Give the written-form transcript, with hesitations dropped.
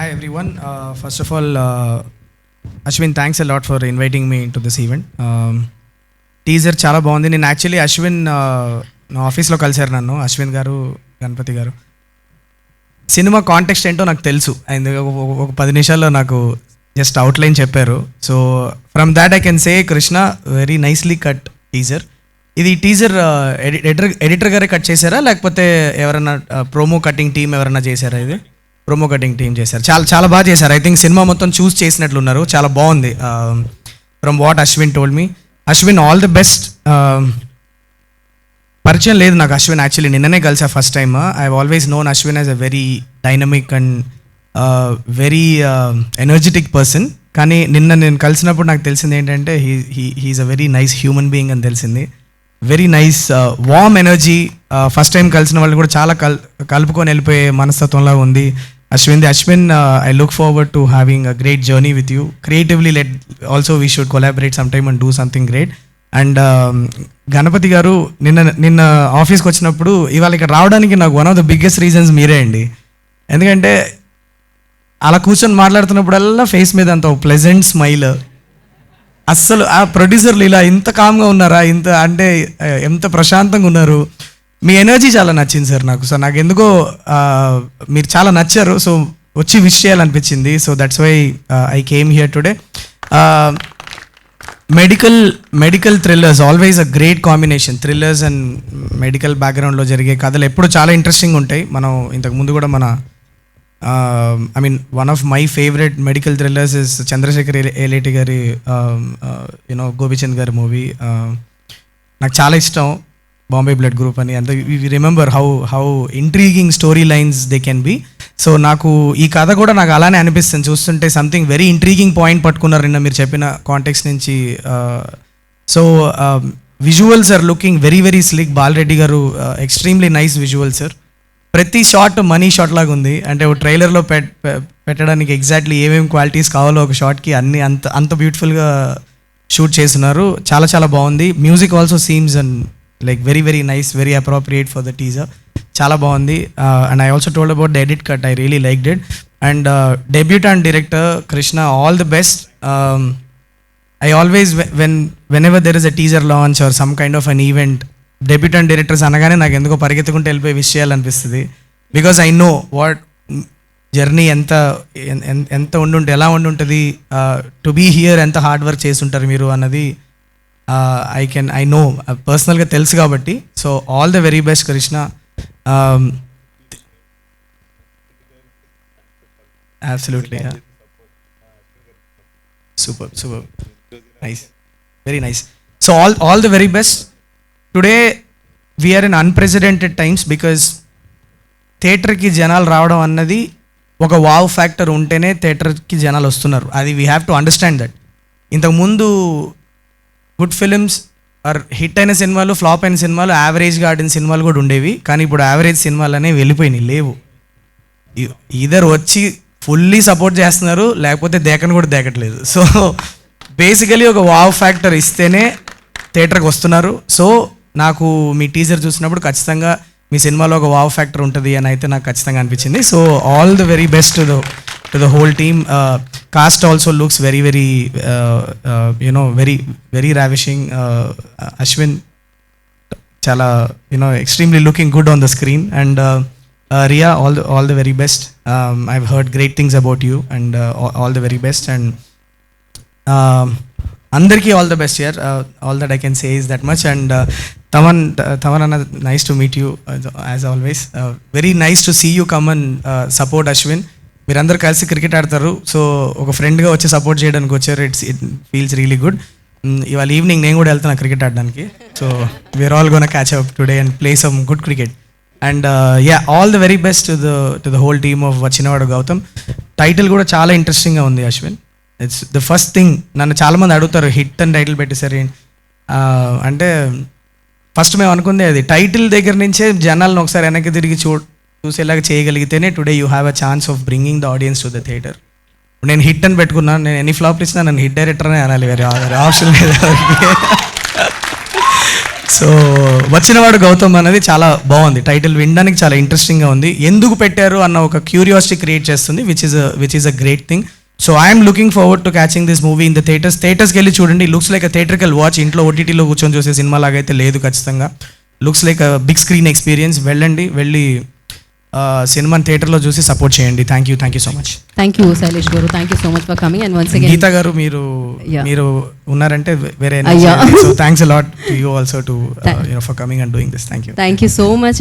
Hi everyone. First of all, Ashwin, thanks a lot for inviting me into this event. Teaser చాలా బాగుంది. నేను actually Ashwin నా ఆఫీస్లో కలిశారు నన్ను, అశ్విన్ గారు, గణపతి గారు. సినిమా కాంటెక్స్ట్ ఏంటో నాకు తెలుసు, అండ్ ఒక 10 నిమిషాల్లో నాకు జస్ట్ అవుట్లైన్ చెప్పారు. So from that I can say Krishna very nicely cut teaser. ఇది టీజర్ ఎడిటర్ గారే కట్ చేశారా, లేకపోతే ఎవరైనా ప్రోమో కటింగ్ టీం ఎవరైనా చేశారా? ఇది ప్రోమో కటింగ్ టీం చేశారు. చాలా బాగా చేశారు. ఐ థింక్ సినిమా మొత్తం చూస్ చేసినట్లున్నారు. చాలా బాగుంది. From what Ashwin told me. Ashwin, all the best. పరిచయం లేదు నాకు అశ్విన్, యాక్చువల్లీ నిన్ననే కలిసా first time. I have always known Ashwin as a very dynamic and very energetic person. కానీ నిన్న నేను కలిసినప్పుడు నాకు తెలిసింది ఏంటంటే he's a very nice human being అని తెలిసింది. Very nice warm energy. First time కలిసిన వాళ్ళు కూడా చాలా కలుపుకొని వెళ్ళిపోయే మనస్తత్వంలా ఉంది Ashwin. I look forward to having a great journey with you. Creatively also we should collaborate some time and do something great. And Ganapati garu, నిన్న ఆఫీస్కి వచ్చినప్పుడు ఇవాళ ఇక్కడ రావడానికి నాకు one of the biggest reasons మీరే అండి. ఎందుకంటే అలా కూర్చొని మాట్లాడుతున్నప్పుడల్లా ఫేస్ మీద అంత ప్లెజెంట్ స్మైల్. అస్సలు ఆ ప్రొడ్యూసర్లు ఇలా ఇంత కామ్గా ఉన్నారా, ఇంత అంటే ఎంత ప్రశాంతంగా ఉన్నారు. మీ ఎనర్జీ చాలా నచ్చింది సార్ నాకు. సో నాకు ఎందుకో మీరు చాలా నచ్చారు. సో వచ్చి విష్ చేయాలనిపించింది. So that's why I came here today. Medical thrillers always a great combination. Thrillers and medical బ్యాక్గ్రౌండ్లో జరిగే కథలు ఎప్పుడు చాలా ఇంట్రెస్టింగ్ ఉంటాయి. మనం ఇంతకుముందు కూడా I mean, one of my favorite medical thrillers is Chandrasekhar Eleti gari, Gopichand gari movie. నాకు చాలా ఇష్టం బాంబే బ్లడ్ గ్రూప్ అని. అంత we remember how intriguing story lines they can be. So నాకు ఈ కథ కూడా నాకు అలానే అనిపిస్తుంది చూస్తుంటే. సంథింగ్ వెరీ ఇంట్రీగింగ్ పాయింట్ పట్టుకున్నారు నిన్న మీరు చెప్పిన కాంటెక్స్ట్ నుంచి. So visuals are looking very very slick. Balareddy garu extremely nice visual sir. ప్రతి షాట్ మనీ షాట్ లాగా ఉంది. అంటే ఒక ట్రైలర్లో పెట్టడానికి ఎగ్జాక్ట్లీ ఏమేమి క్వాలిటీస్ కావాలో ఒక షాట్కి అన్ని అంత బ్యూటిఫుల్గా షూట్ చేస్తున్నారు. చాలా బాగుంది. Music also seems and like very very nice, very appropriate for the teaser. చాలా బాగుంది. And I also told about the edit cut. I really liked it. And debutant director Krishna, all the best. I always whenever there is a teaser launch or some kind of an event, debutante directors అనగానే నాకు ఎందుకో పరిగెత్తుకుంటూ వెళ్ళిపోయి wish చేయాలనిపిస్తుంది. Because I know what journey ఎంత ఉండుంటే ఎలా ఉండుంటుంది, టు బీ హియర్ ఎంత హార్డ్ వర్క్ చేస్తుంటారు మీరు అన్నది ఐ నో పర్సనల్గా తెలుసు కాబట్టి. So all the very best Krishna. Absolutely super nice, very nice. So all the very best. Today we are in unprecedented times because థియేటర్కి జనాలు రావడం అన్నది ఒక వావ్ ఫ్యాక్టర్ ఉంటేనే థియేటర్కి జనాలు వస్తున్నారు. అది we have to understand that. ఇంతకుముందు గుడ్ ఫిలిమ్స్ ఆర్ హిట్ అయిన సినిమాలు, ఫ్లాప్ అయిన సినిమాలు, యావరేజ్గా ఆడిన సినిమాలు కూడా ఉండేవి. కానీ ఇప్పుడు యావరేజ్ సినిమాలు అనేవి వెళ్ళిపోయినాయి, లేవు. ఈధర్ వచ్చి ఫుల్లీ సపోర్ట్ చేస్తున్నారు, లేకపోతే దేకను కూడా దేకట్లేదు. సో బేసికలీ ఒక వావ్ ఫ్యాక్టర్ ఇస్తేనే థియేటర్కి వస్తున్నారు. సో నాకు మీ టీజర్ చూసినప్పుడు ఖచ్చితంగా మీ సినిమాలో ఒక వావ్ ఫ్యాక్టర్ ఉంటుంది అని అయితే నాకు ఖచ్చితంగా అనిపించింది. So all the very best to the whole team. Cast also looks very very very ravishing. Ashwin చాలా extremely looking good on the screen. And Riya, all the very best. I have heard great things about you and all the very best. And అందరికీ all the best here. All that I can say is that much. And Thaman అన్న, nice to meet you as always. Very nice to see you come and support Ashwin. మీరందరూ కలిసి cricket ఆడతారు. So ఒక ఫ్రెండ్గా వచ్చి support చేయడానికి వచ్చారు. It feels really good. ఇవాళ ఈవినింగ్ నేను కూడా వెళ్తున్నా క్రికెట్ ఆడడానికి. So we are all gonna catch up today and play some good cricket. And all the very best to the whole team of వచ్చినవాడు గౌతమ్. టైటిల్ కూడా చాలా ఇంట్రెస్టింగ్గా ఉంది Ashwin. It's the first thing. నన్ను చాలామంది అడుగుతారు హిట్ అని టైటిల్ పెట్టేసరి అంటే, ఫస్ట్ మేము అనుకుందే అది. టైటిల్ దగ్గర నుంచే జనాలను ఒకసారి వెనక్కి తిరిగి చూసేలాగా చేయగలిగితేనే today you have a chance of bringing the audience to the theatre. నేను హిట్ అని పెట్టుకున్నాను, నేను ఎన్ని ఫ్లాప్ ఇచ్చినా నన్ను హిట్ డైరెక్టర్ అనే అనాలి, వేరే ఆప్షన్ లేదు. సో వచ్చినవాడు గౌతమ్ అనేది చాలా బాగుంది, టైటిల్ వినడానికి చాలా ఇంట్రెస్టింగ్గా ఉంది. ఎందుకు పెట్టారు అన్న ఒక క్యూరియాసిటీ క్రియేట్ చేస్తుంది, which is a great thing. So I'm looking forward to catching this movie in the థియేటర్స్కి వెళ్ళి చూడండి. Looks like a theatrical watch. ఇంట్లో ఓటీటీలో కూర్చొని చూసే సినిమా లాగా అయితే లేదు ఖచ్చితంగా. Looks like a big screen experience. వెళ్ళి సినిమాని థియేటర్లో చూసి సపోర్ట్ చేయండి. Thank you so much. Thank you Shailesh గారు, thank you so much for coming. And once again Geetha గారు మీరు ఉన్నారంటే వేరే. So thanks a lot to you also to for coming and doing this. Thank you so much.